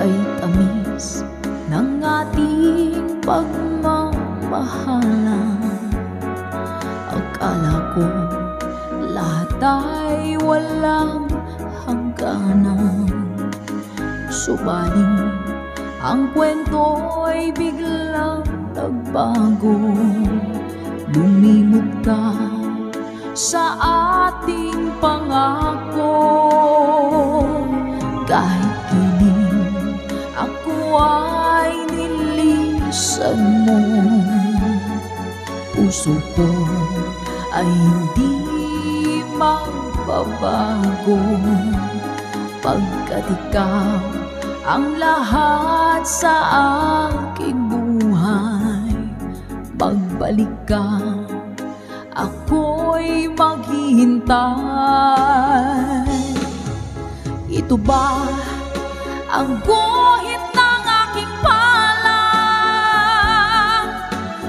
ay tamis ng ating pagmamahalan. Akala ko lahat ay walang hangganan, subalit ang kwento'y biglang nagbago. Lumimot ka sa ating pangako. Kahit kiling ako ay nilisan mo, puso ko ay hindi magbabago. Pagkat ikaw ang lahat sa aking buhay, magbalik ka, ako'y maghihintay. Ito ba ang guhit ng aking palad?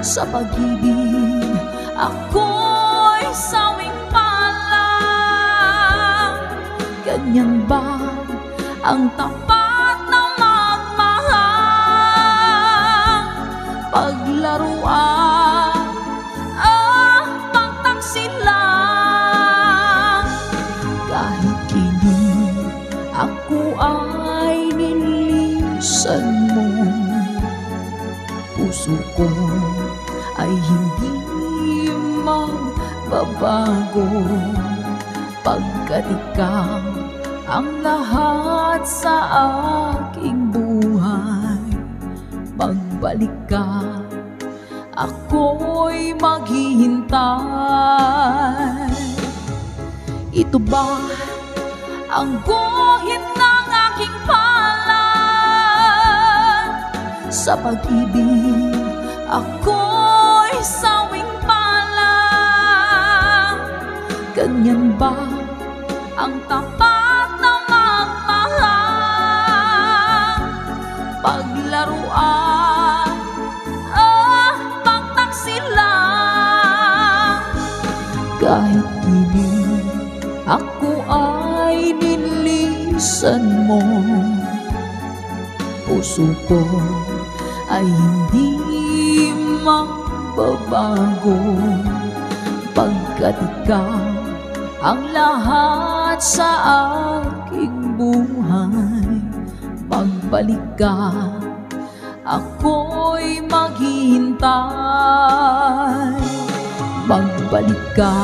Sa pag-ibig ako'y sawing palad. Ganyan ba ang tapat na magmahal? Paglaruan kahit kiling ako ay nilisan mo, puso ko ay hindi magbabago. Pagkat ikaw ang lahat sa aking buhay, magbalik ka, ako'y maghihintay. Ito ba ang guhit ng aking palad? Sa pag-ibig ako'y sawing palad. Ganyan ba ang tapat na magmahal? Paglaruan pagtaksilan. Kahit kiling ako ay nilisan mo, puso ko ay hindi magbabago. Pagkat ikaw ang lahat sa aking buhay, magbalik ka, ako'y maghihintay. Magbalik ka,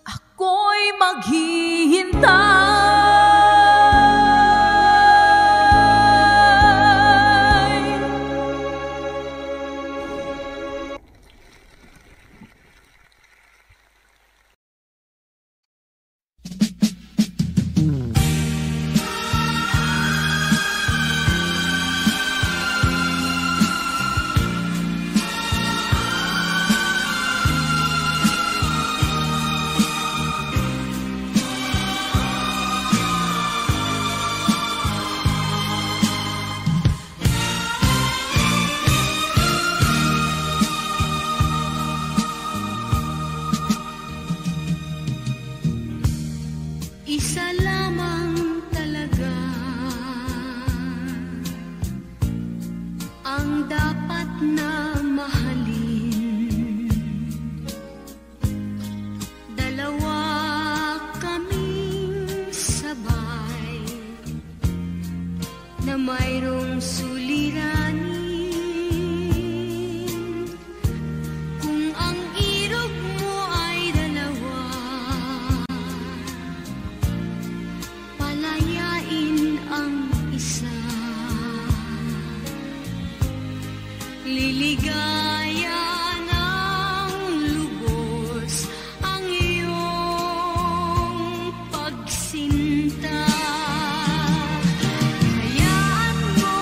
ako'y maghihintay. Isa lamang talaga ang dapat na mahalin. Dalawa kaming sabay na mayroong suliranin. Kung ang irog mo ay dalawa, palayain ang isa. Liligaya ng lubos ang iyong pagsinta. Hayaan mo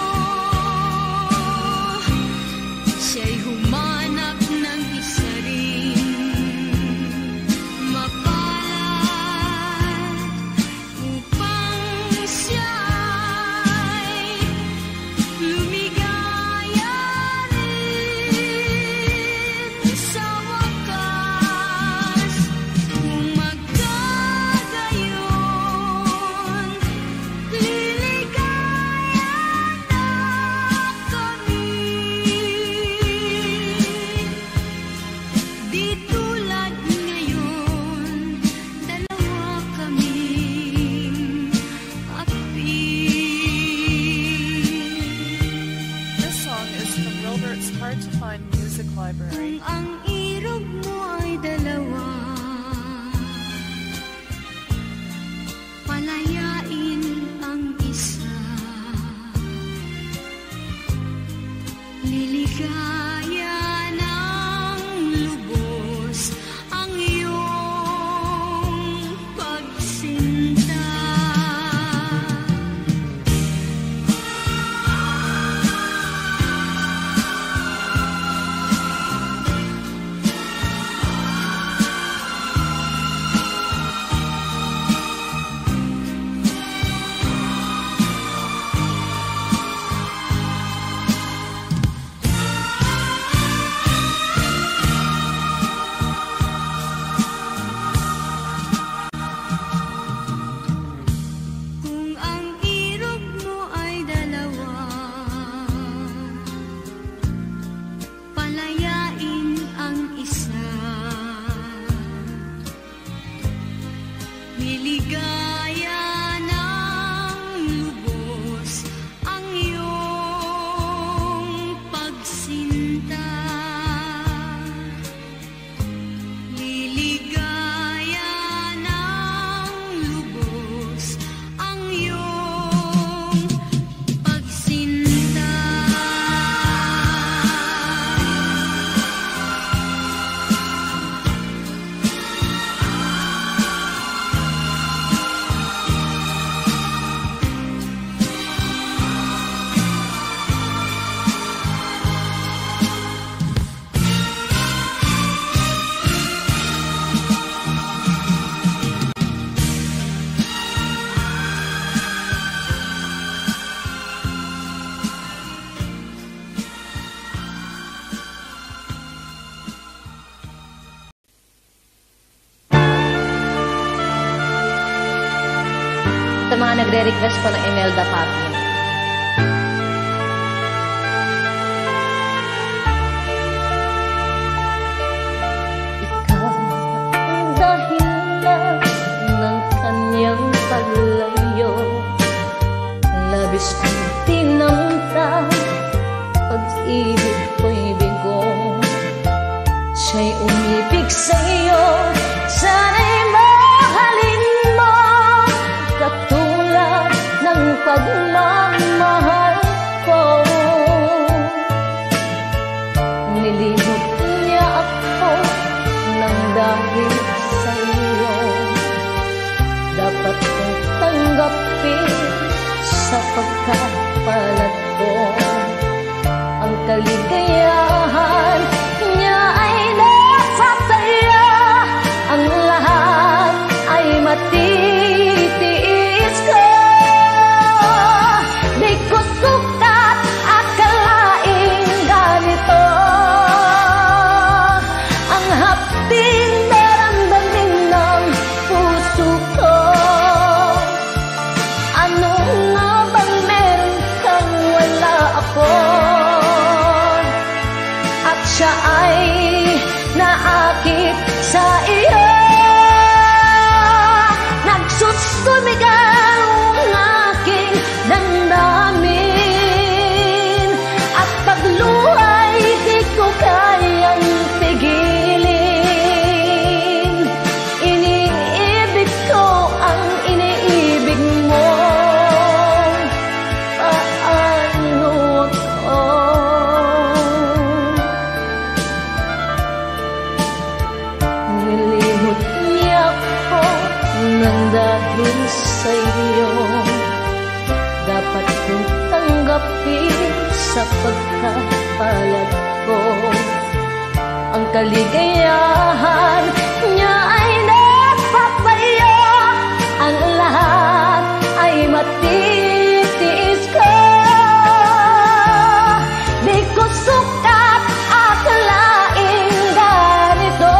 Sa mga nagre-request po ng Imelda Papi. Ikaw ang dahilan ng kanyang paglayo. Labis kong tinamta, pag-ibig ko'y bigo. Siya'y umibig sa'yo, sana'y mahalin mo, katulad ng pagmamahal ko. Nilihot niya ako nang dahil sa'yo. Dapat kong tanggapin sa pagkapalat ko. Ang kaligayahan niya ay nasa saya. Ang lahat ay matitiis ko. Di ko sukat akalaing ganito. Ang hapding daramdamin ng puso ko. Ano nga bang meron kang wala ako? At siya ay naakit sa iyo. Nagsusumigaw ang aking damdamin, at pagluhay di ko kayang pigilin. Iniibig ko ang iniibig mo. Paano ako? Nilihot niya ako nang dahil sa'yo. Dapat kong tanggapin sa pagkapalat ko. Ang kaligayahan niya ay nasa sayo. Ang lahat ay matitiis ko. Di ko sukat akalaing ganito.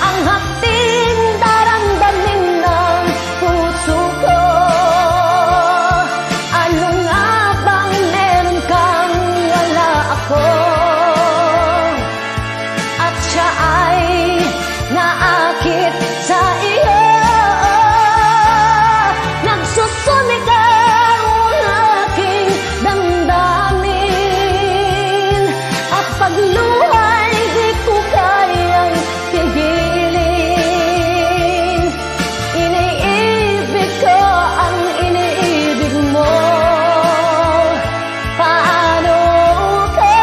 Ang hapding daramdamin ng puso ko. Ano nga bang meron kang wala ako? At siya ay naakit sa iyo. Nagsusumigaw ang aking damdamin, at pagluhay di ko kayang tigilin. Iniibig ko ang iniibig mo. Paano ka?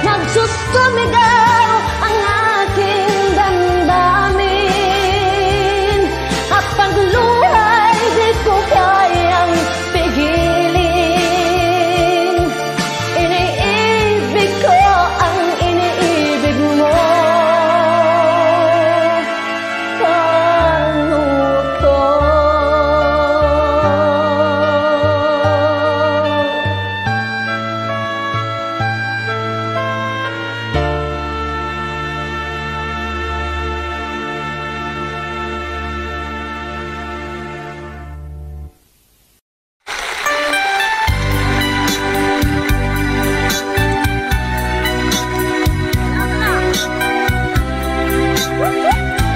Nagsusumigaw ang aking damdamin, at pagluhay di ko kayang pigilin. Iniibig ko ang iniibig mo. Paano ko?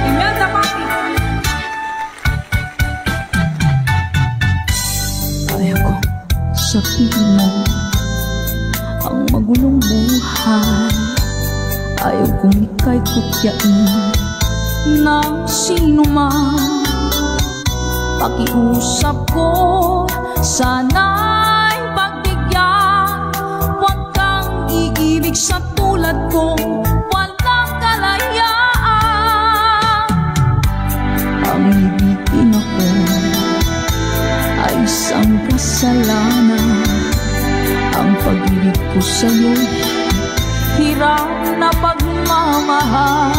Imelda Papi. Ayaw ko sabihin mo ang magulong buhay. Ayaw kong ika'y kutyain ng sino man. Pakiusap ko, sana'y pagbigyan. Huwag kang iibig sa tulad kong walang kalayaan. Ang ibigin ako ay isang kasalanan. Ang pag-ibig ko sa'yo'y hirap na pagmamahal.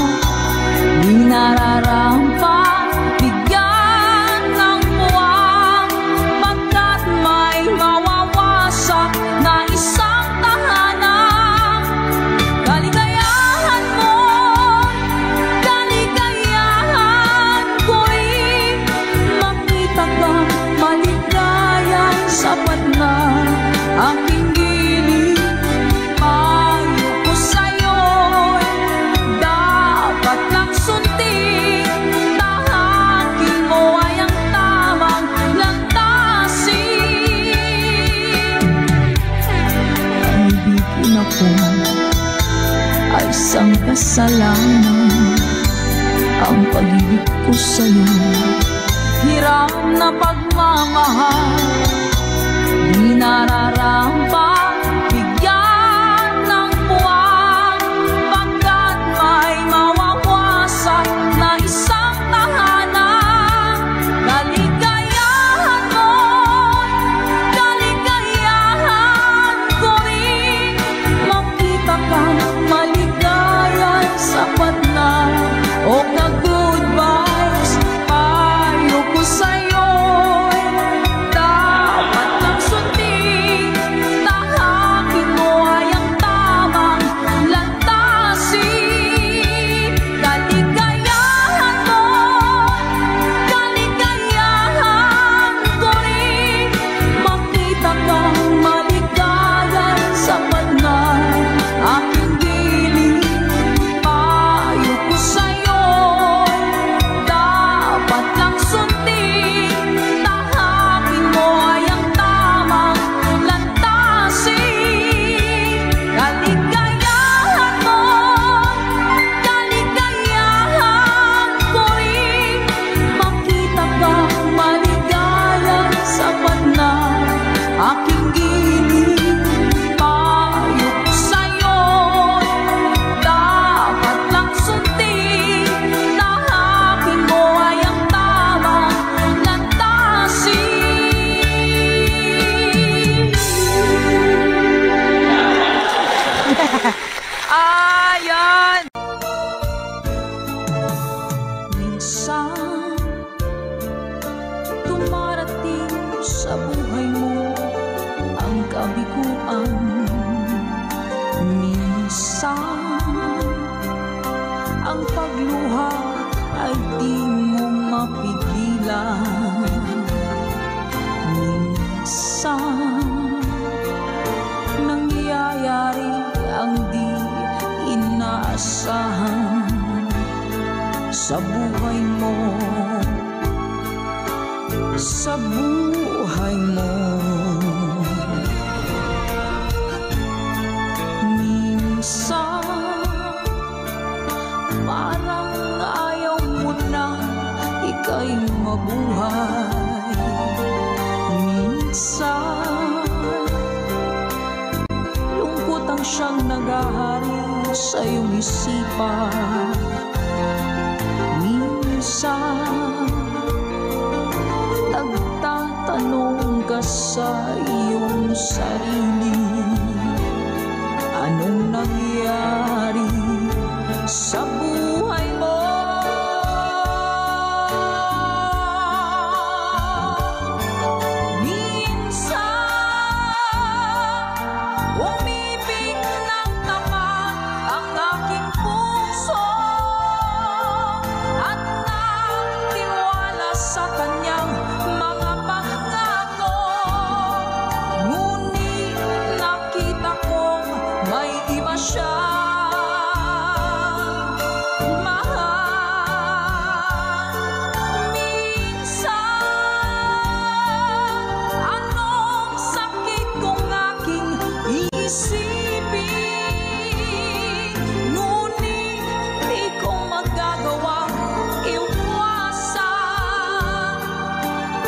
Di nararampa, bigyan ng buwang, pagkat may mawawasak na isang tahanan. Kaligayahan mo kasalanan ang pag-ibig ko sa'yo. Hiram na pagmamahal, di nararampang bigyan ng buwan, pagkat may mawawasak na isang tahanan. Kaligayahan mo'y kaligayahan ko rin, makita kang maligaya, sapat na o ka-goodbyes. Payo ko sa'yo'y dapat lang sundin, tahakin mo ay ang tamang lantasin. Kaligayahan mo'y kaligayahan ko rin, makita kang maligaya, sapat na aking giling. Payo ko sa'yo'y dapat lang sundin, tahakin mo ay ang tamang lantasin. Kaligayahan mo'y kaligayahan ko rin, makita kang maligaya, sapat na aking giling. Payo ko sa'yo'y dapat lang sundin, tahakin mo ay ang tamang lantasin. Ayan! Minsan dumarating sa buhay mo ang kabiguan. Minsan ang pagluha ay di mo mapigilan. Minsan nangyayari ang di inaasahan sa buhay mo, sa buhay mo. Minsan parang ayaw mo na ika'y mabuhay. Minsan lungkot ang siyang naghahari sa iyong isipan. Minsan nagtatanong ka sa iyong sarili, anong nangyari sa buhay mo? Minsan umibig ng tapat ang aking puso at nagtiwala sa kanyang mga pangako. Ngunit nakita kong may iba siya mahal. Minsan anong sakit kong aking isipin, ngunit di ko magagawang iwasan,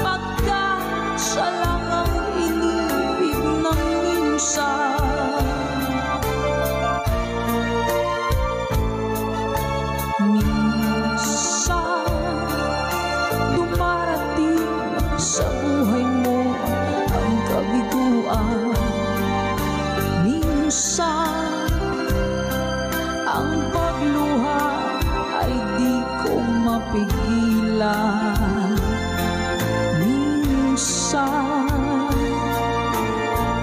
pagkat siya lang ang inibig ng minsan. Minsan dumarating sa buhay mo ang kabiguan. Minsan ang pagluha ay di ko mapigilan. Minsan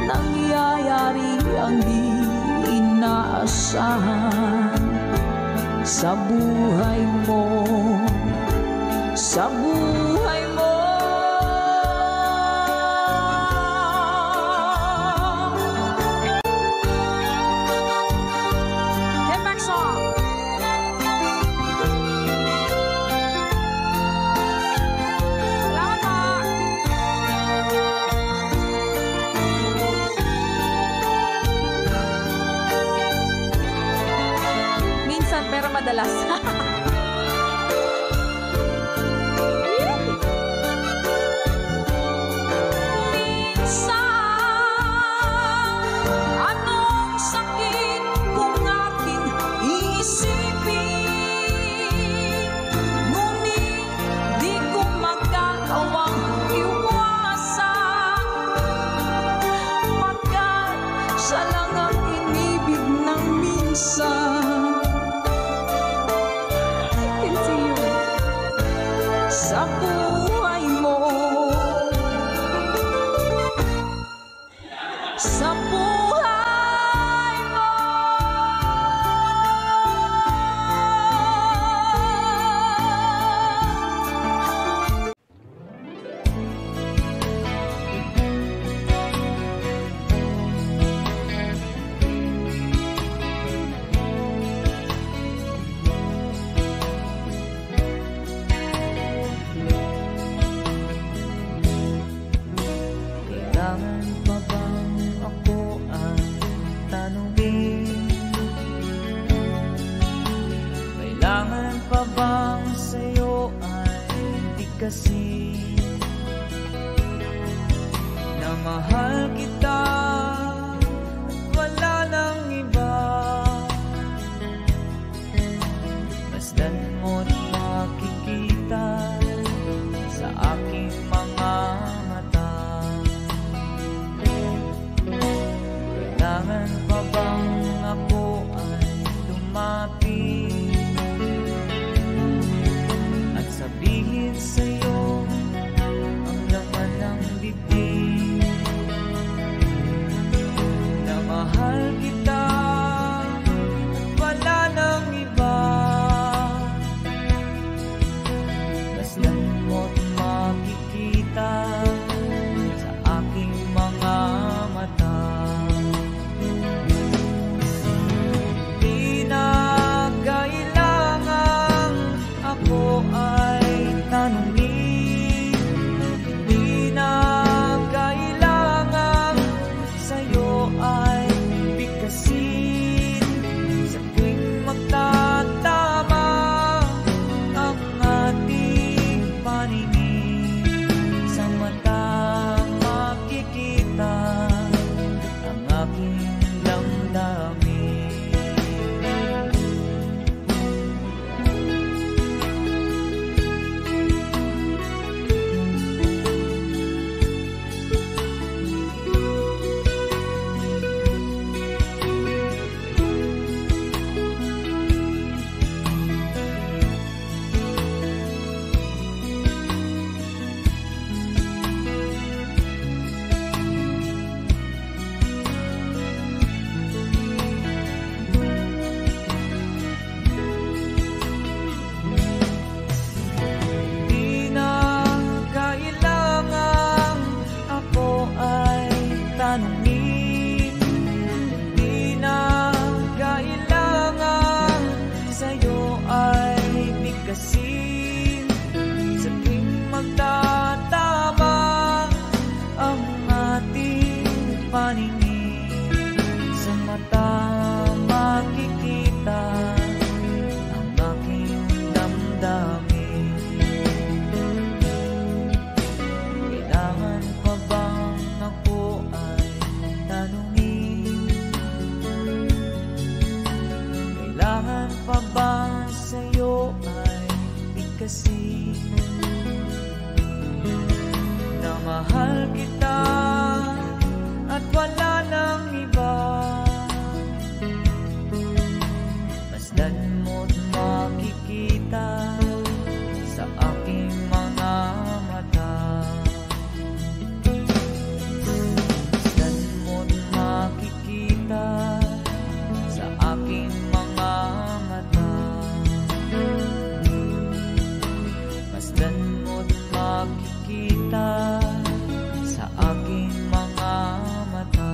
nangyayari ang di inaasahan sa buhay mo, sa buhay mo. Get back song! Salamat po! Minsan ng madalas. Anong sakit kung aking iisipin? Ngunit di ko magagawang iwasan, pagkat siya lang ang inibig ng minsan. Can see you. Sa buhay mo, sa buhay mo. Kailangan pa bang ako ang tanungin? Kailangan pa bang sa'yo ay bigkasin? Na mahal kita at wala nang iba. Masdan mo't makikita sa aking mga mata. Kailangan pa bang ako ay lumapit at sabihin sa'yo ang laman ng bibig, na mahal kita at wala nang iba. Masdan mo't makikita sa aking mga mata. Di na kailangang ako ay tanungin, di na kailangang sa'yo ay bigkasin. Sa tuwing magtatama ang ating paningin, sa mata makikita ang aking damdamin. Di na kailangang ako ay tanungin, di na kailangang sa'yo ay bigkasin. Sa tuwing magtatama ang ating paningin, sa mata makikita ang aking damdamin. Kailangan pa bang ako ay tanungin? Kailangan pa ba sa'yo ay bigkasin? Na mahal kita at wala nang iba. Masdan mo't makikita sa aking mga mata. Masdan mo't makikita sa aking mga mata. Masdan mo't makikita sa aking mga mata.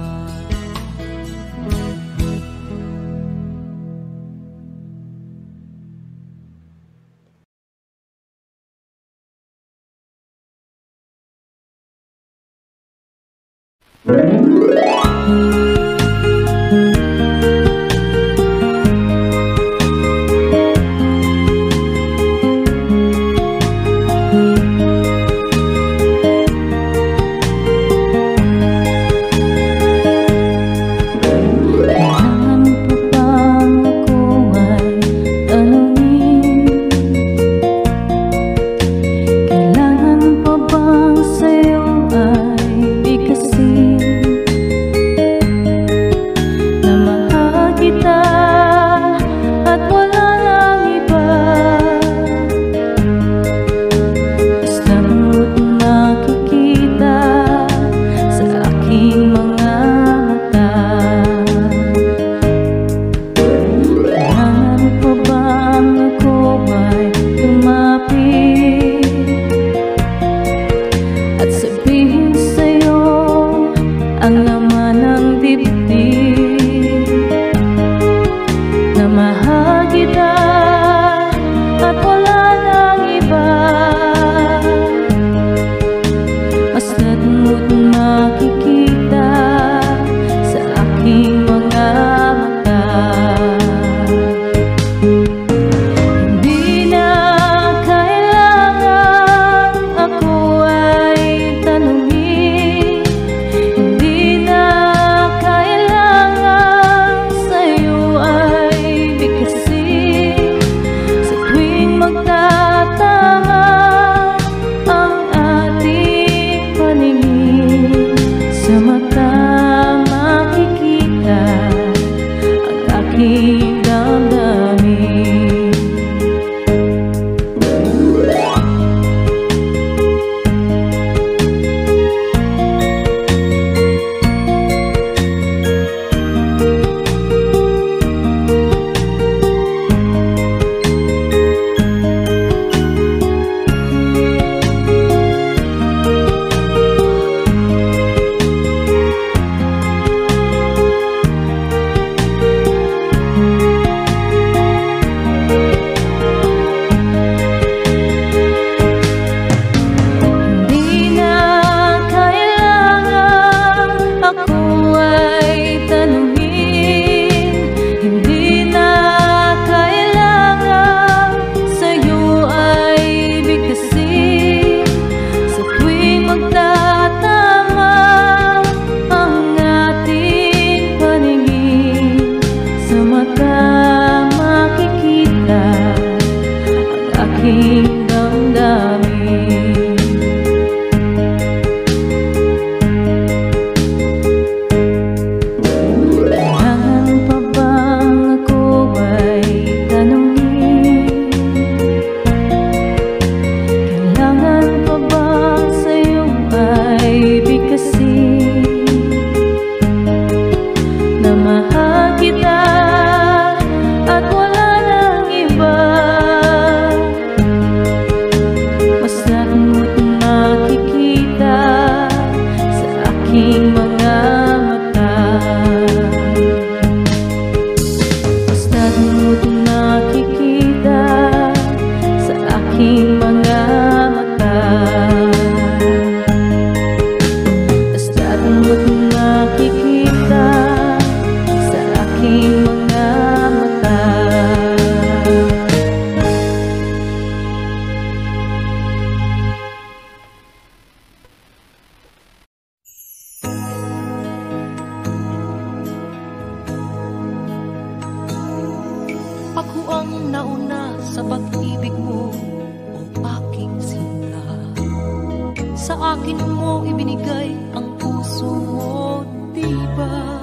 akin mo ibinigay ang puso mo, diba?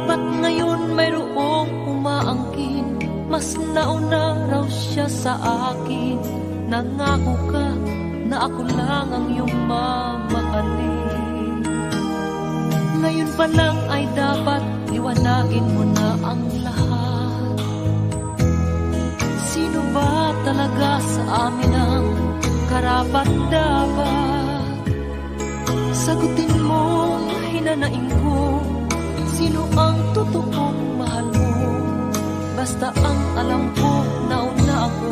Ba't ngayon mayroong umaangkin? Mas nauna raw siya sa akin. Nangako ka na ako lang ang iyong mamahalin. Ngayon pa lang ay dapat liwanagin mo na ang lahat. Sino ba talaga sa amin ang karapat-dapat? Sagutin mo, hinanaing ko, sino ang totoong mahal mo? Basta ang alam ko, nauna ako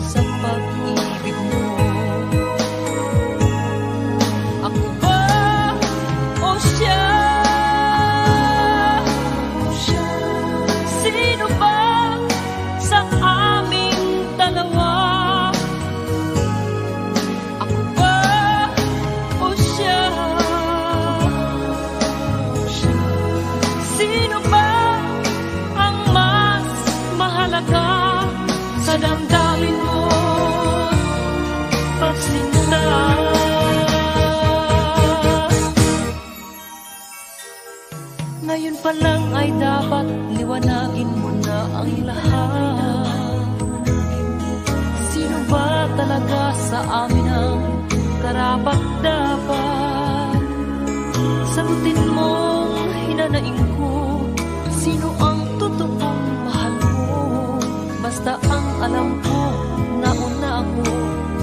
sa pag-ibig mo. Ako ba o siya? Sino ba sa aming dalawa? Ako ba o siya? Sino ba ang mas mahalaga sa damdamin mo? Pagsinta. Ngayon pa lang ay dapat liwanagin mo na ang lahat. Sino ba talaga sa amin ang karapat-dapat? Sagutin mo, hinanaing ko, sino ang totoong mahal mo? Basta ang alam ko, nauna ako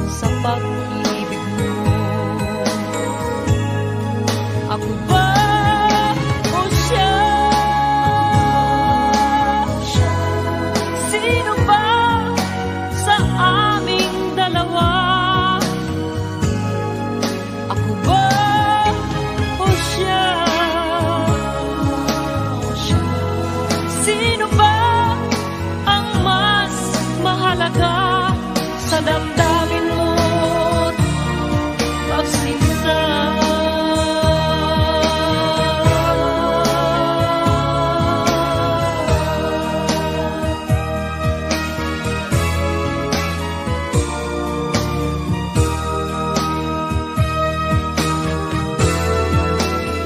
sa pag-ibig mo. Ako ba o siya? Sino ba sa aming dalawa? Ako ba o siya? Sino ba ang mas mahalaga sa damdamin mo? Pagsinta.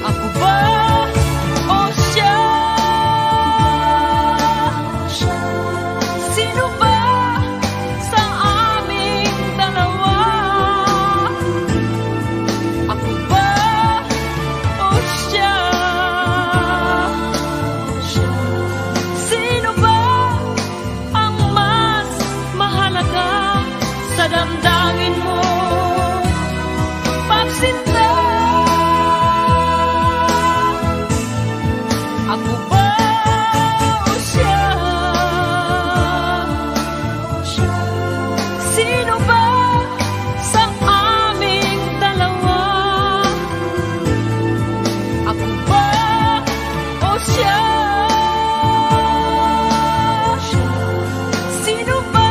Ako ba o siya? Sino ba sa aming dalawa? Ako ba o siya? Sino ba ang mas mahalaga sa damdamin mo? Pagsinta. Ako ba o siya? Sino ba sa aming dalawa? Ako ba o siya? Sino ba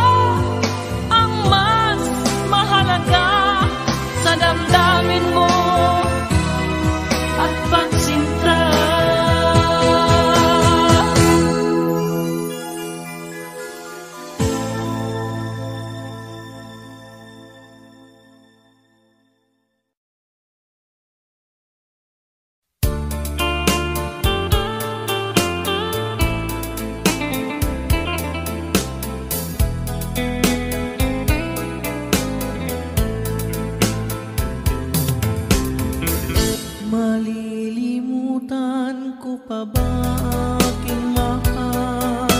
ang mas mahalaga sa damdamin mo at pagsinta? Malilimutan ko pa ba aking mahal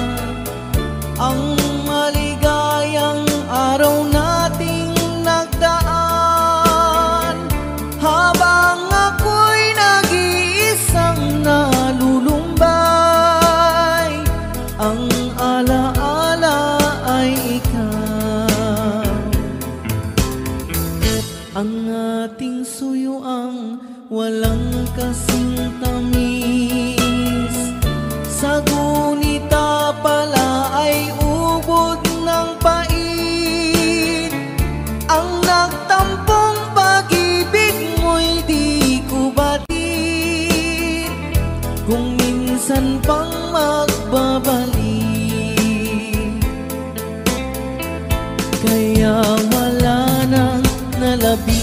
ang maligayang araw nating nagdaan, habang ako'y nag-iisang nalulumbay. Ang alaala ay ikaw, ang ating suyuang walang kasing tamis. Sa gunita pala ay ubod ng pait. Ang nagtampong pag-ibig mo'y di ko batid, kung minsan pang magbabalik. Kaya wala nang nalabi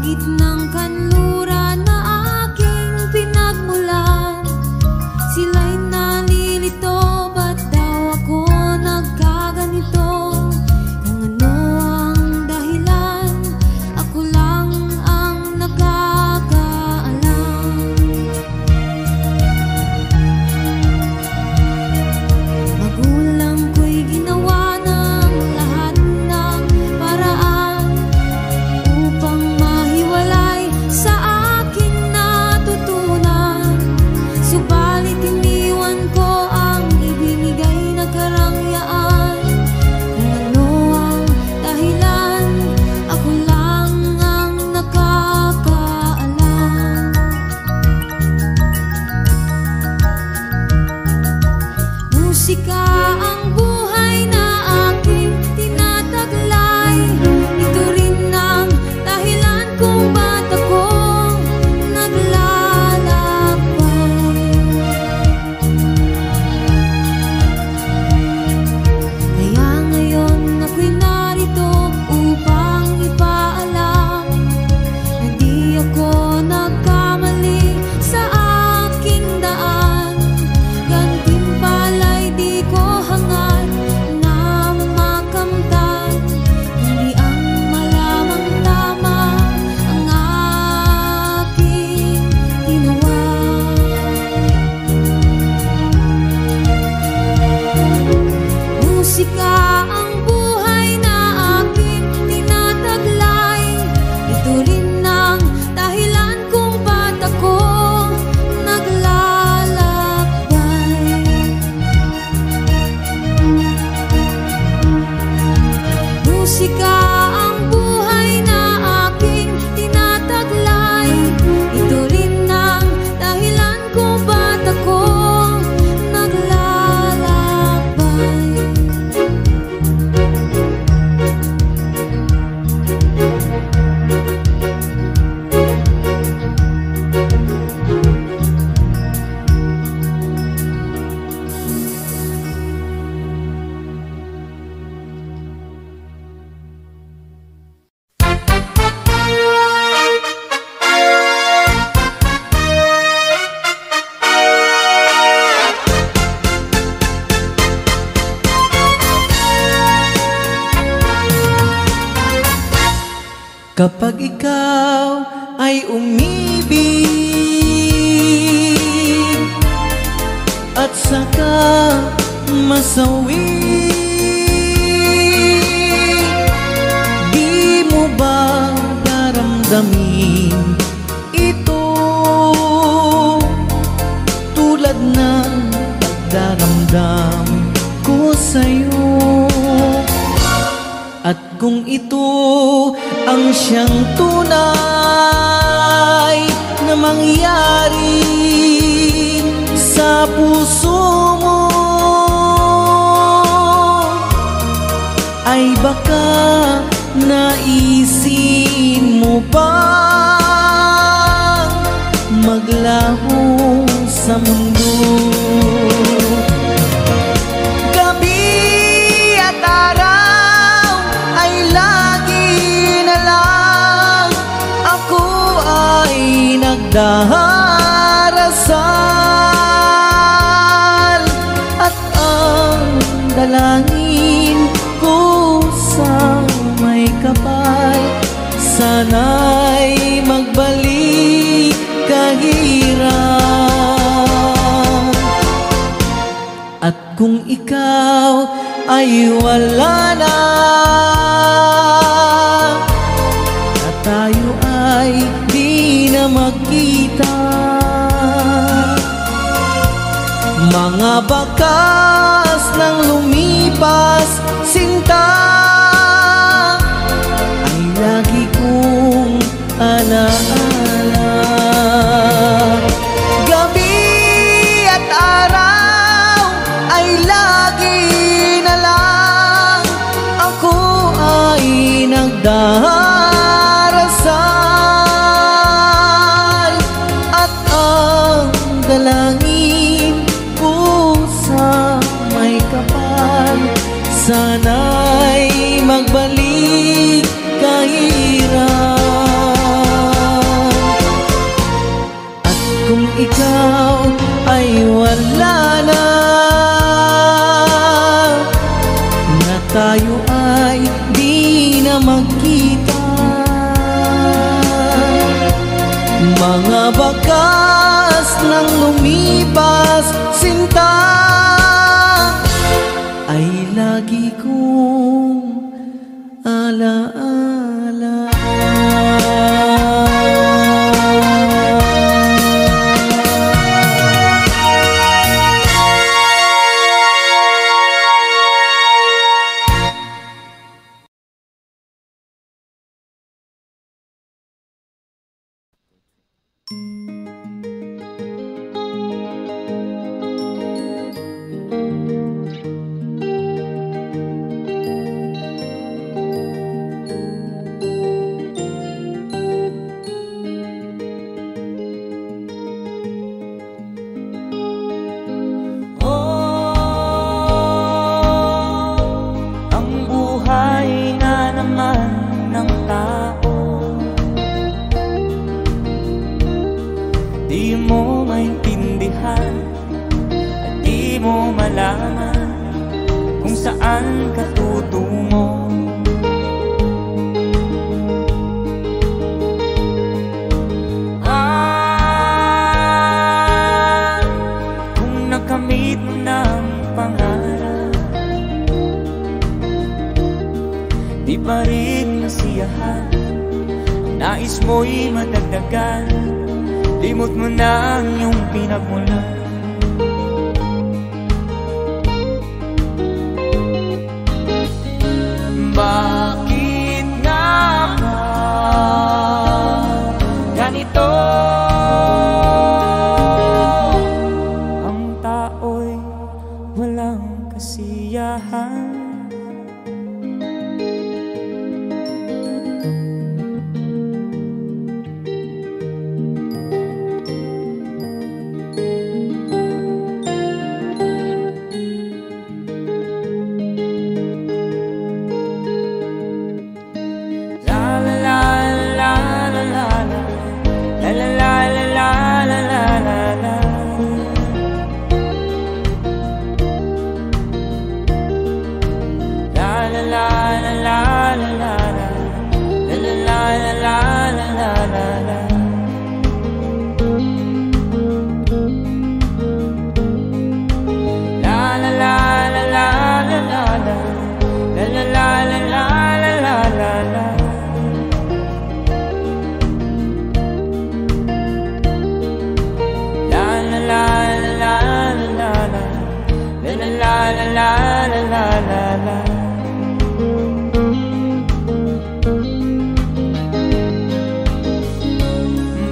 gitnang kanluran na aking pinagmulan. Sila'y nalilito, ba't daw ako nagkaganito? Kung ano ang dahilan, ako lang ang nakakaalam. Magulang ko'y ginawa ng lahat ng paraan upang mahiwalay sa aking natutunan. Subalit iniwan ko ang ibinigay na karangyaan. Kung ano ang dahilan, ako lang ang nakakaalam. Musika ang buhay na aking tinataglay. Ito rin ang dahilan kung ba't ako naglalakbay. Kaya ngayon ako'y narito upang ipaalam na di ako nagkamali sa aking daan. Gantimpala'y di ko hangad na makamtan, hindi ang malamang tama ang aking ginawa. Musika ang buhay na aking tinataglay. Ito rin ang dahilan kung ba't ako naglalakbay. Musika ang buhay na aking tinataglay. Ito rin ang dahilan kung ba't ako naglalakbay. Kapag ikaw ay umibig at saka masawi, di mo ba daramdamin ito tulad ng pagdaramdam ko sa'yo? At kung ito ang siyang tunay na mangyari sa puso mo, ay baka naisin mo bang maglaho sa mundo? Gabi at araw ay lagi na lang ako ay nagdarasal, at ang dalangin ko sa may kapal, sana'y magbalik kahirap. At kung ikaw ay wala na, at tayo ay di na magkita, mga bakas ng lumipas sinta ay lagi kong alaala. Gabi at araw ay lagi na lang ako ay nagdarasal, at ang dalangin ko sa may kapal, sana'y magbalik kahirap. mga bakas ng lumipas, sinta, ay lagi kong alaala. Nais mo'y madagdagan, limot mo na ang iyong pinagmulan. Bakit nga ba ganito? Ang tao'y walang kasiyahan.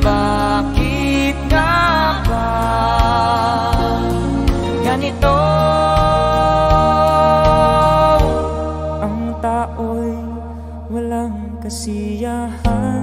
Bakit nga ba ganito? Ang tao'y walang kasiyahan.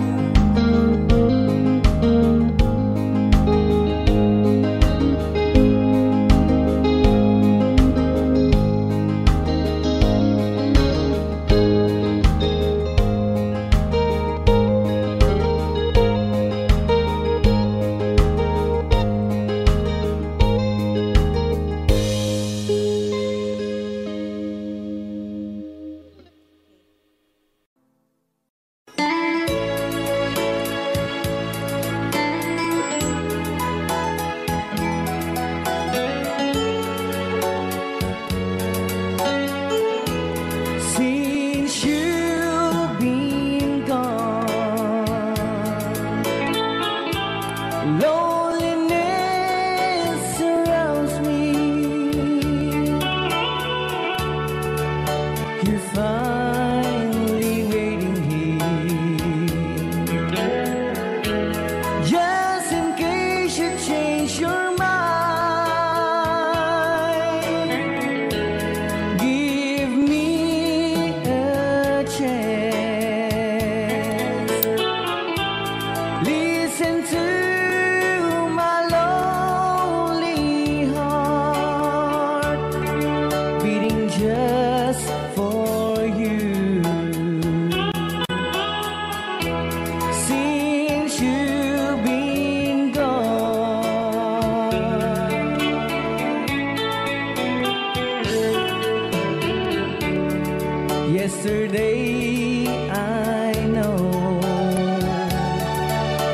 Yesterday I know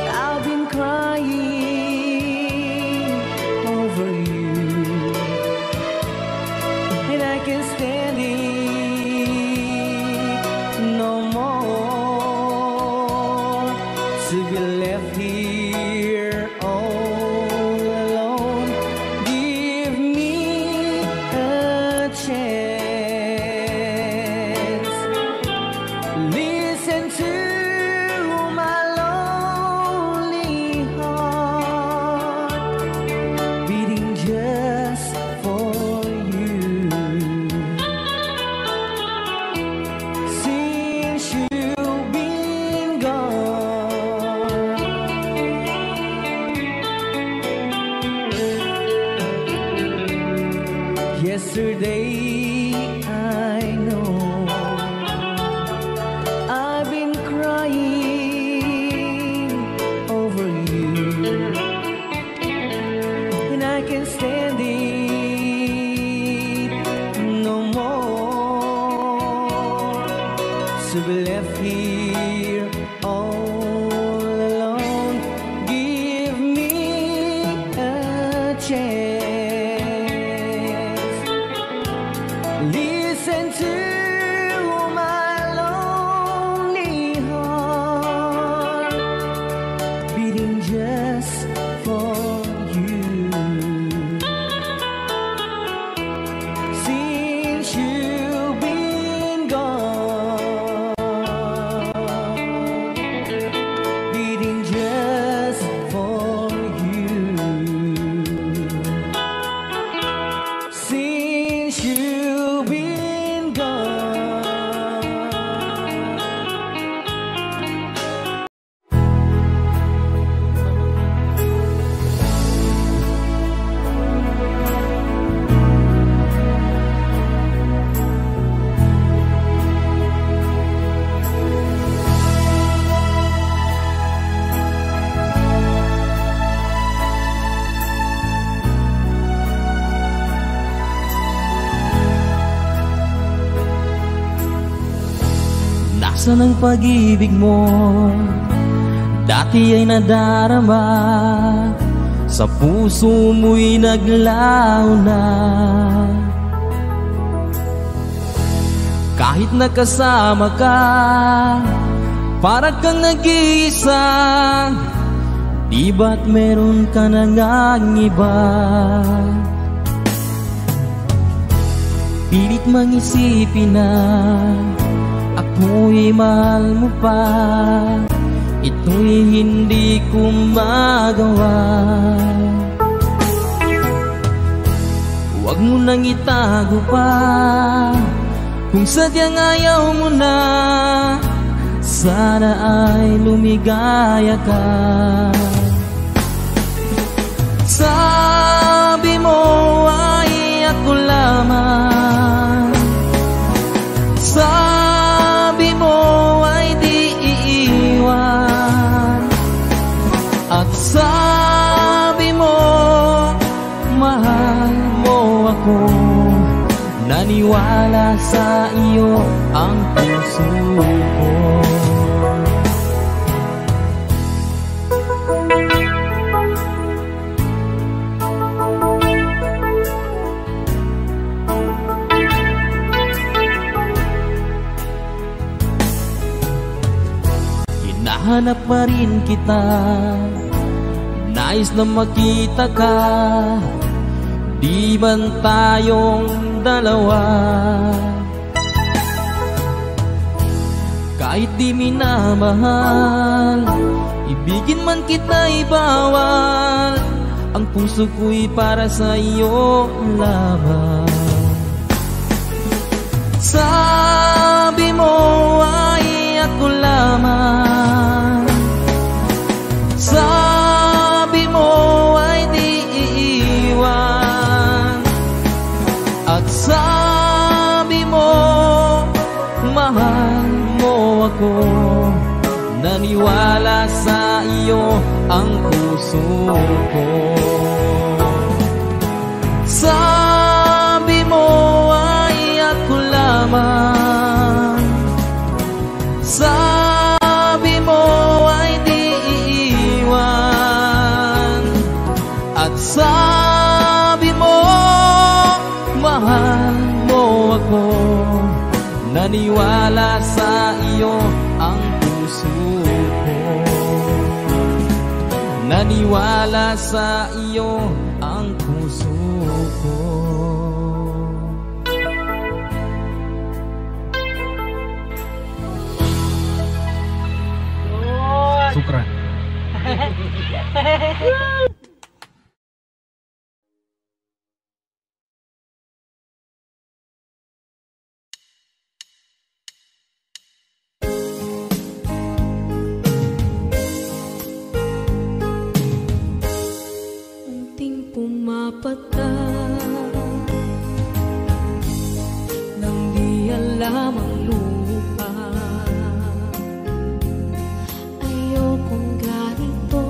I've been crying to be left here all alone. Give me a chance. Listen to my lonely heart beating just for you. Since you've been gone, yesterday I know I've been crying over you, and I can't stand it no more. To be left here all alone. Give me a chance. Listen to my lonely heart beating just for you. Since you've been gone, beating just for you. Since you've been gone. Nasaan ang pag-ibig mo? Dati ay nadarama, sa puso mo'y naglaho na. Kahit nakasama ka, para kang nag-iisa. Di ba't meron ka na ngang iba? Pilit mang isipin na ako'y mahal mo pa. Ito'y hindi ko magawa. Huwag mo nang itago pa, kung sadyang ayaw mo na. Sana ay lumigaya ka. Sabi mo ay ako lamang, sabi mo ay di iiwan, at sabi mo mahal mo ako. Naniwala sa iyo ang puso ko. Hinahanap pa rin kita, nais na makita ka. Di man tayong dalawa, kahit di minamahal, ibigin man kita'y bawal. Ang puso ko'y para sa iyo lamang. Sabi mo ay ako lamang, sabi mo ay di iiwan, at sabi mo mahal mo ako. Naniwala sa iyo ang puso ko. Sabi mo ay ako lamang, sabi mo ay di iiwan, at sabi mo mahal mo ako. Naniwala sa iyo ang puso ko. Naniwala sa iyo ang puso ko. Sukra. Unting pumapata nang di alam ang lupa. Ayokong ganito,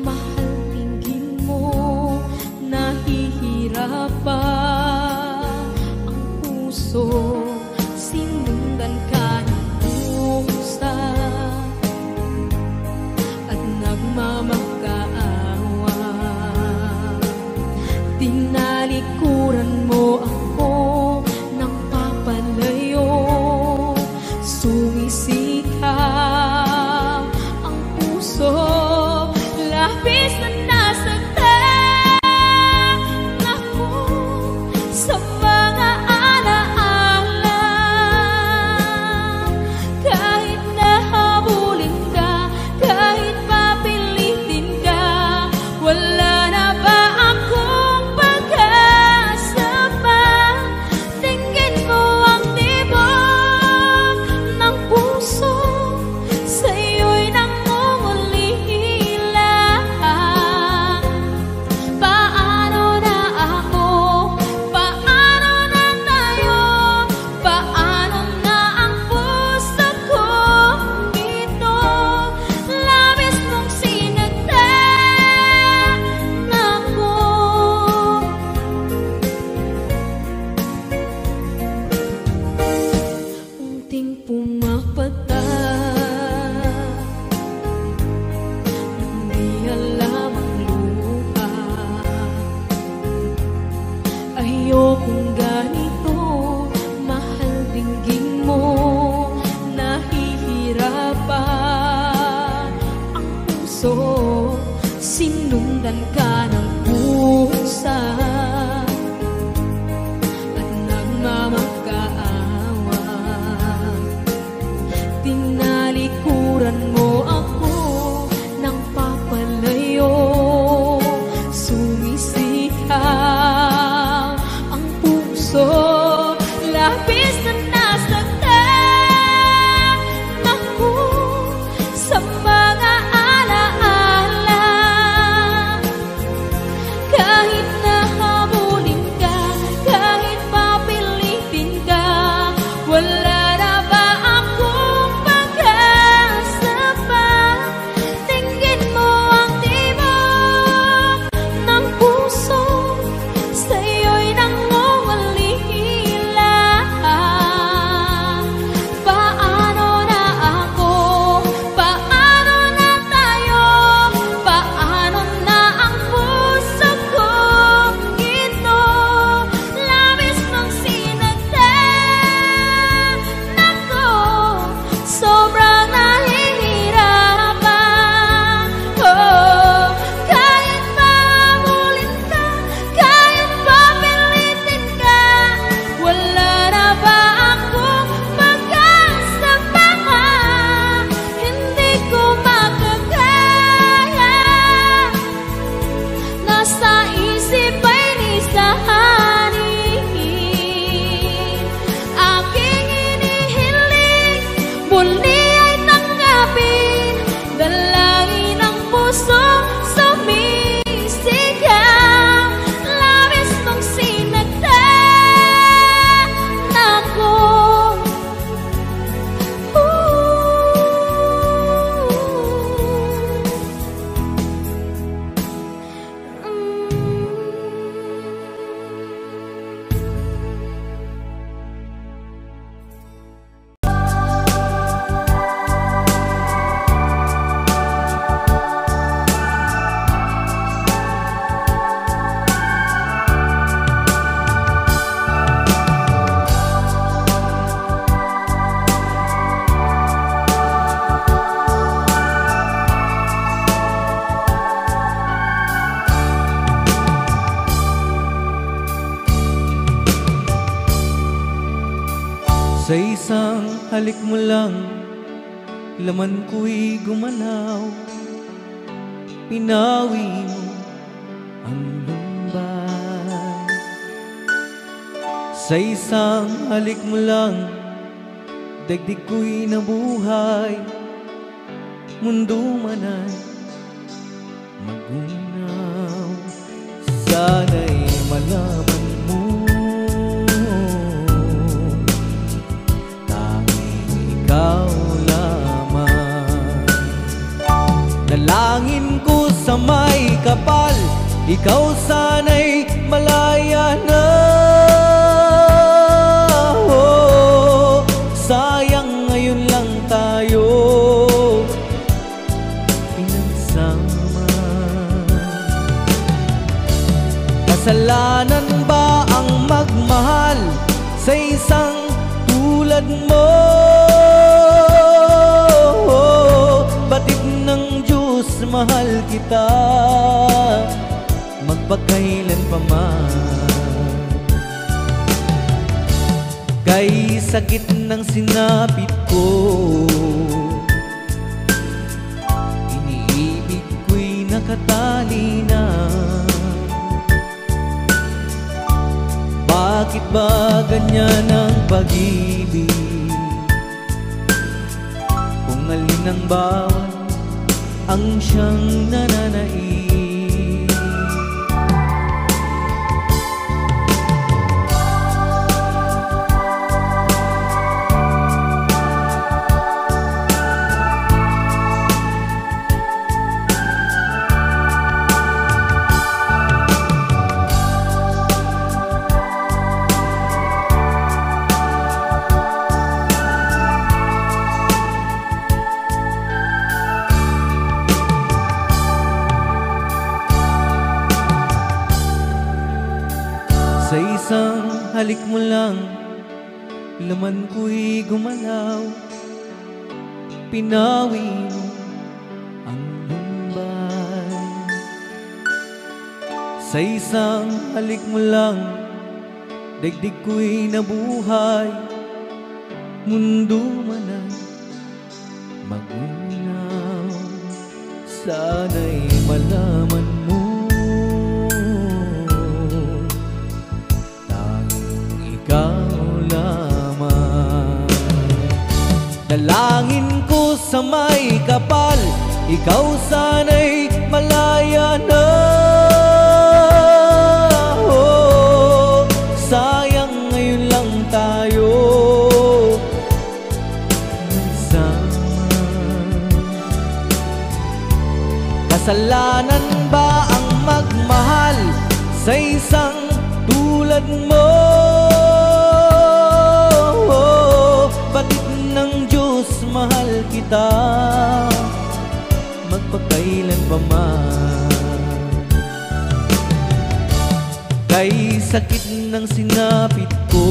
mahal tingin mo, nahihirapan ang puso. Sinundan ka ng pusa at nagmamakaawa. Tinalikuran mo ako ng papalayo, sumisikap ang puso. Labis na nasaktan ako sa mga alaala. Kahit nahabulin ka, kahit papilitin ka, wala na ba akong pag-asa pa? Tingin mo ang tibok ng puso, sa'yo'y nangungulila. Paano na ako? Paano na tayo? Paano na ang puso kong ito? Labis mong sinagdan ako. Unting pumapata nang di alam ang lupa. Ayokong ganito, mahal dinggin mo, nahihirapan ang puso. Sinundan ka ng pusa at nagmamakaawa. Tinalikuran mo ako ng papalayo, sumisikap ang puso. Labis na nasaktan ako sa mga alaala. Kahit nahabulin ka, kahit papilitin ka, wala na ba akong pag-asa pa? Tingin mo ang tibok ng puso, sa'yo'y nangungulila. Paano na ako? Paano na tayo? Paano na ang puso kong ito? Labis mong sinagdan ako, sobrang nahihirapan. Oh, kahit mahabulin ka, kahit papilitin ka, wala na ba akong pag-asa pa? Hindi ko makakaya, nasa isip ay nisahanin. Aking inihiling, muli ay tanggapin, dalangin ng puso sumisikap. Labis mong sinagdan ako. isang halik mo lang, laman ko'y gumalaw. Pinawi mo ang lumbay. Sa isang halik mo lang, daigdig ko'y nabuhay. Mundo man ay magunaw. Sana'y malaman mo, tanging ikaw lamang. Dalangin ko sa may kapal, ikaw sana'y malaya na. Oh, sayang ngayon lang tayo pinagsama. Kasalanan ba ang magmahal sa isang tulad mo? Batid ng Diyos, mahal kita magpakailan pa man. Kay sakit ng sinapit ko, iniibig ko'y nakatali na. Bakit ba ganyan ang pag-ibig? Kung alin ang bawat ang siyang nananaig. Sa isang halik mo lang, laman ko'y gumalaw. Pinawi mo ang lumbay. Sa isang halik mo lang, daigdig ko'y nabuhay. Mundo man ay magunaw. Sana'y malaman mo, ikaw lamang. Dalangin ko sa may kapal, ikaw sana'y malaya na. Oh, sayang ngayon lang tayo nagsama. Kasalanan ba ang magmahal sa isang tulad mo? Batid ng Diyos, mahal kita magpakailan pa man. Kay sakit ng sinapit ko,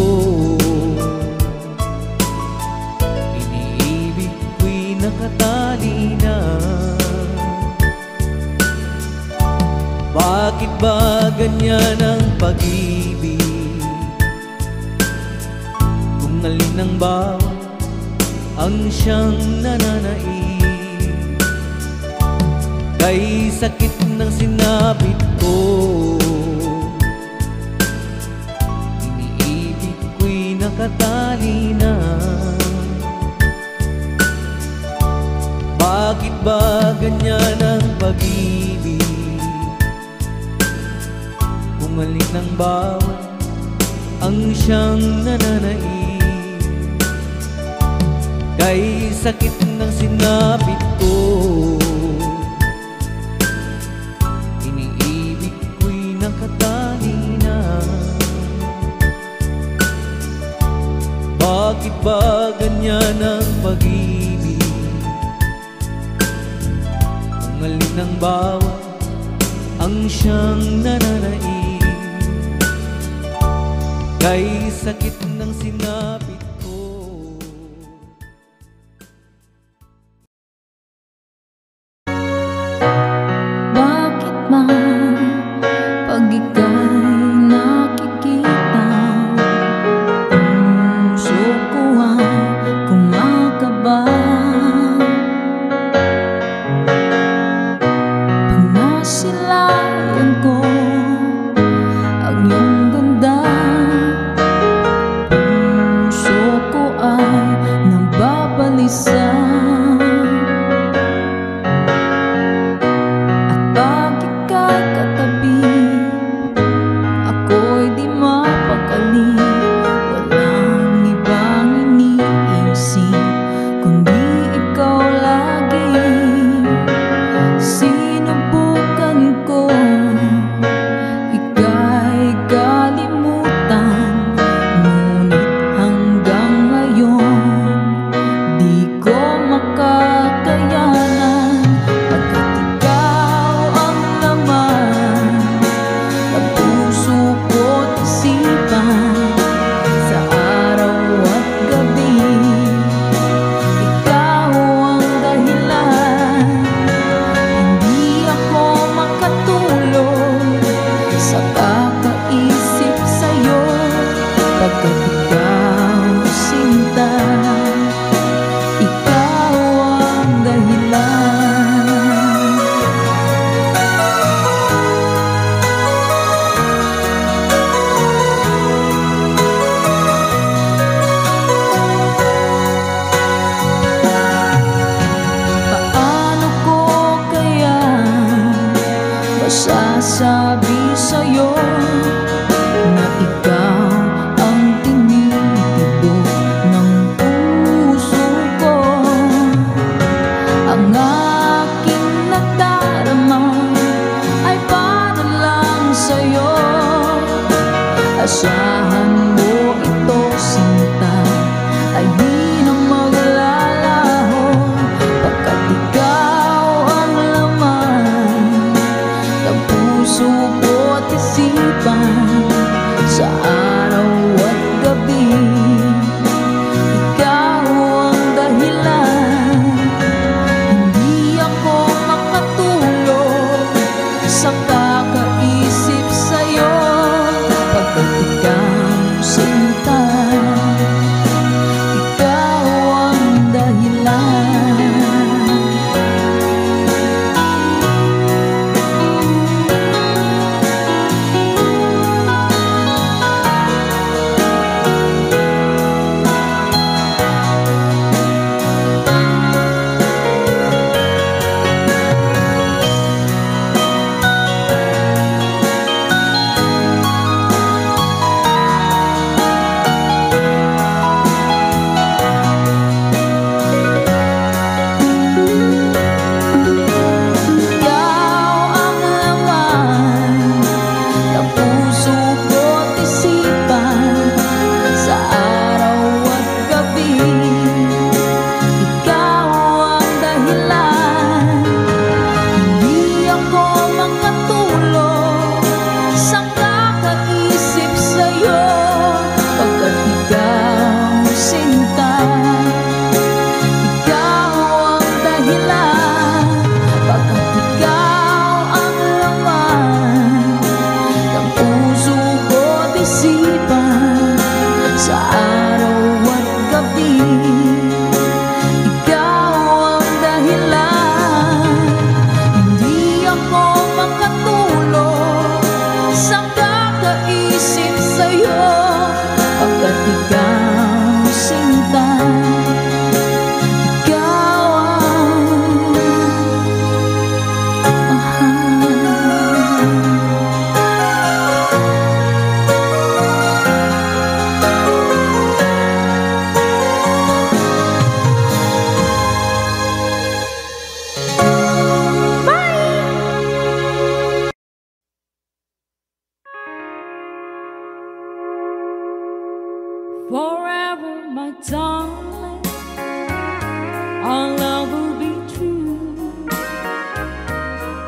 iniibig ko'y nakatali na. Bakit ba ganyan ang pag-ibig? Kung alin ang bawat ang siyang nananaig. Kay sakit ng sinapit ko, iniibig ko'y nakatali na. Bakit ba ganyan ang pag-ibig? Kung alin ang bawat ang siyang nananaig. Kay sakit ng sinapit ko, iniibig ko'y nakatali na. Bakit ba ganyan ang pag-ibig? Kung alin ang bawat ang siyang nananaig. Kay sakit ng sinapit ko. Bakit ba pag ika'y nakikita, puso ko ay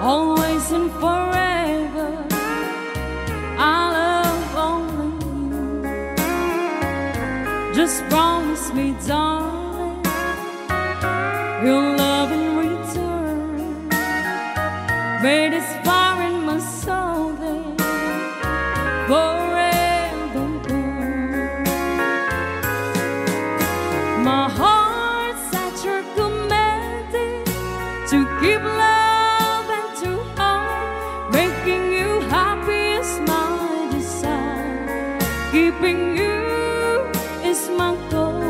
always and forever. I love only you. Just promise me, darling, you'll love in return. Made this fire in my soul then forever burn. My heart's at your commanding to keep love and to hold. Making you happy is my desire. Keeping you is my goal.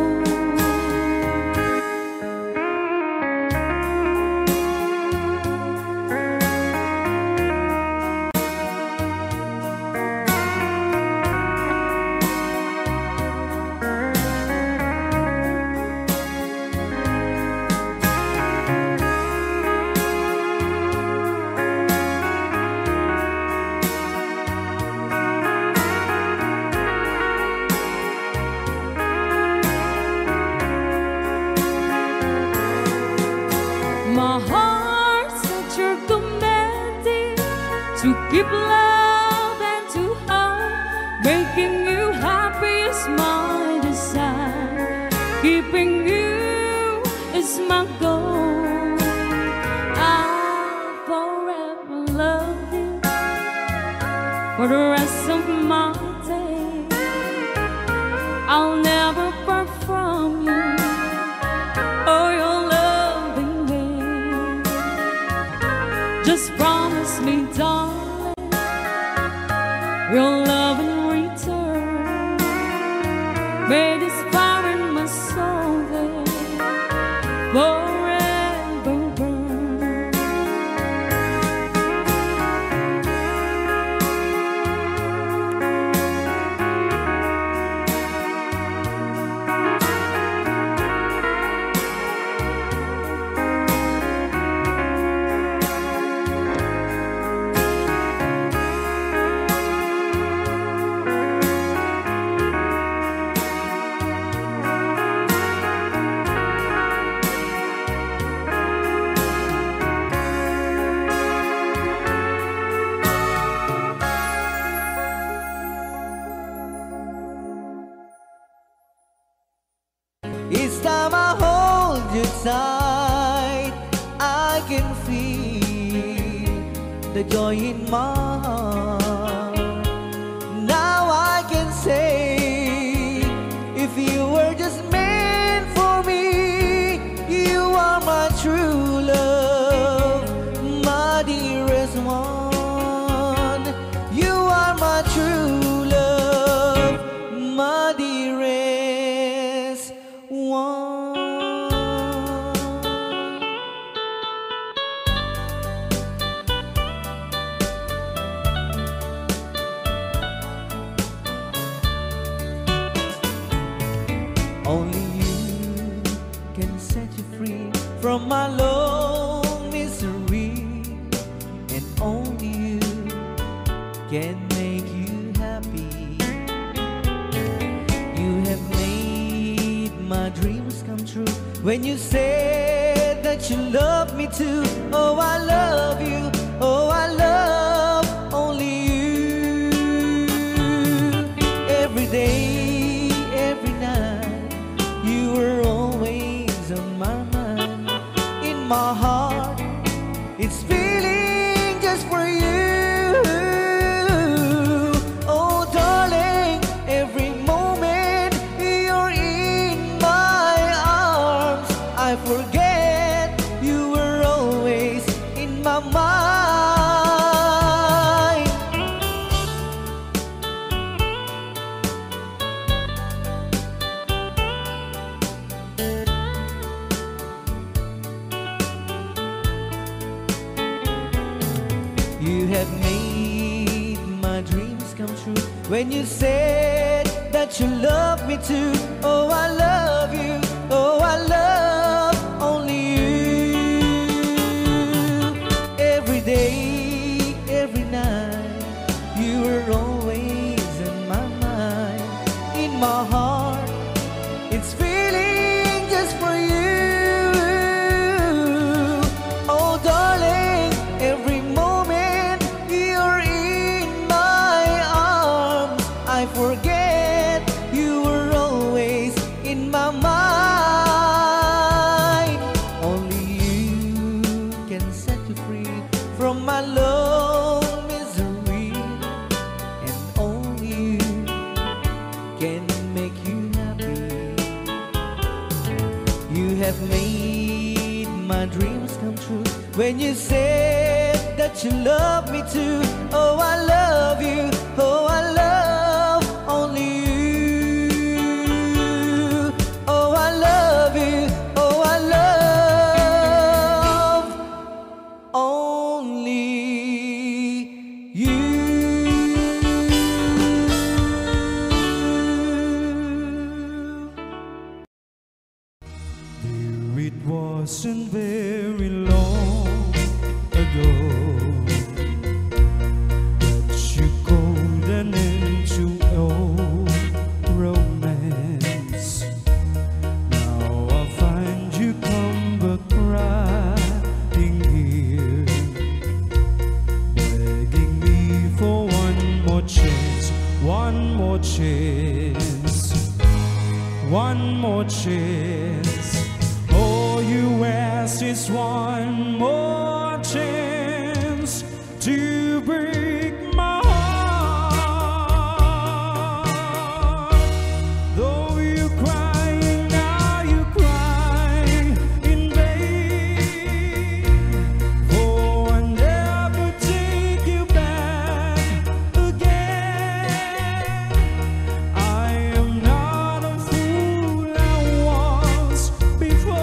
My heart's at your commanding to keep love and to hold. Making you happy is my desire. Keeping you is my goal. I'll forever love you for the rest of my days. I'll never part from you or your loving ways. Just promise me, darling, your love in return. May this fire in my soul then forever burn. Each time I hold you tight, I can feel the joy in my heart. Now I can say, if you were just meant for me, you are my true love, my dearest one. You are my true love, my dearest one. Only you can set you free from my long misery, and only you can make you happy. You have made my dreams come true when you said that you love me too. Oh, I love you. Oh, I love only you. Every day, every night, you were always on my mind. In my heart, it's feeling just for you. Oh, darling, every moment you're in my arms, I forget you were always in my mind. You have made my dreams come true when you said that you love me too. Oh, I love you. Oh, I love only you. Every day, every night, you were always in my mind. In my heart, it's feeling just for you. Oh, darling, every from my lone misery, and only you can make you happy. You have made my dreams come true when you said that you love me too. Oh, I love you. Oh, I love only you. Oh, I love you. Oh, I love only you. Dear, it wasn't very long ago that you called an end to old romance. Now I find you come but crying here, begging me for one more chance, one more chance, one more chance. All you ask is one more chance to break my heart. Though you crying now, you cry in vain, for I never take you back again. I am not a fool I was before.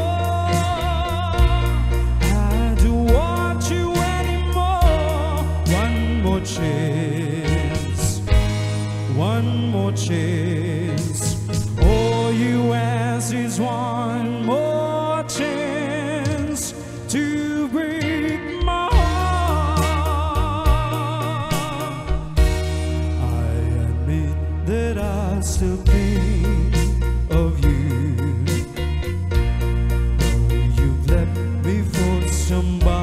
I don't want you anymore. One more chance, one more chance. All you ask is one more chance to break my heart. I admit that I still think of you, though you've left me for somebody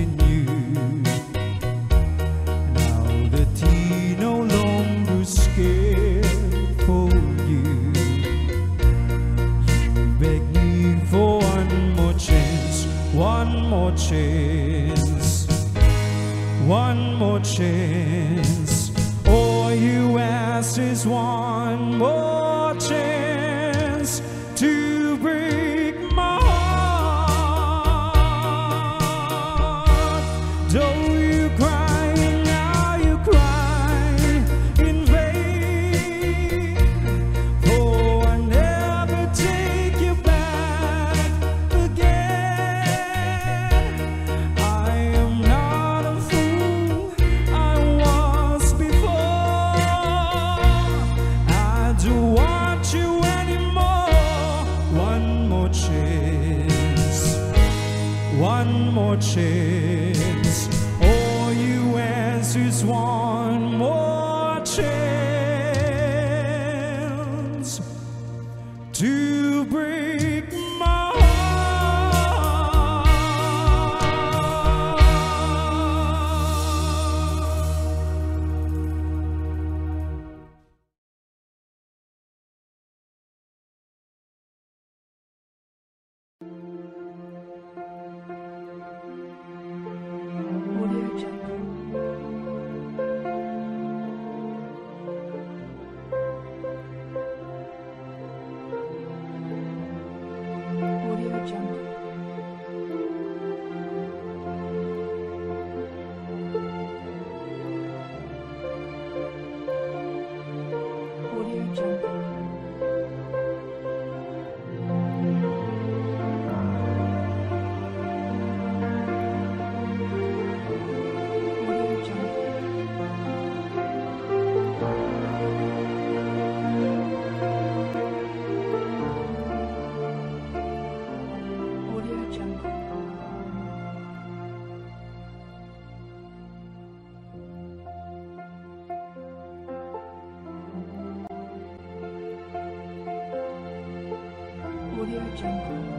new. Now that he no longer scared for you, you beg me for one more chance, one more chance, one more chance. All you ask is one more chance to break my heart. Though you cry now, you cry in vain, for I never take you back again. I am not a fool I was before. I don't want you anymore. One more chance, one more chance. All you ask is one more chance to break my Audio Jungle.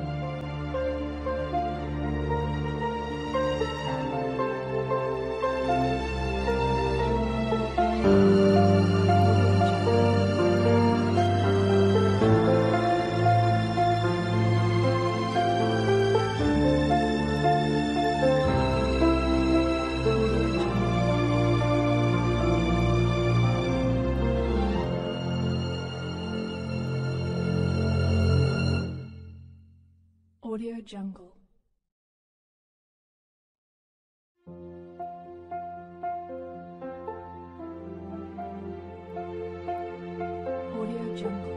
Audio Jungle. Audio Jungle.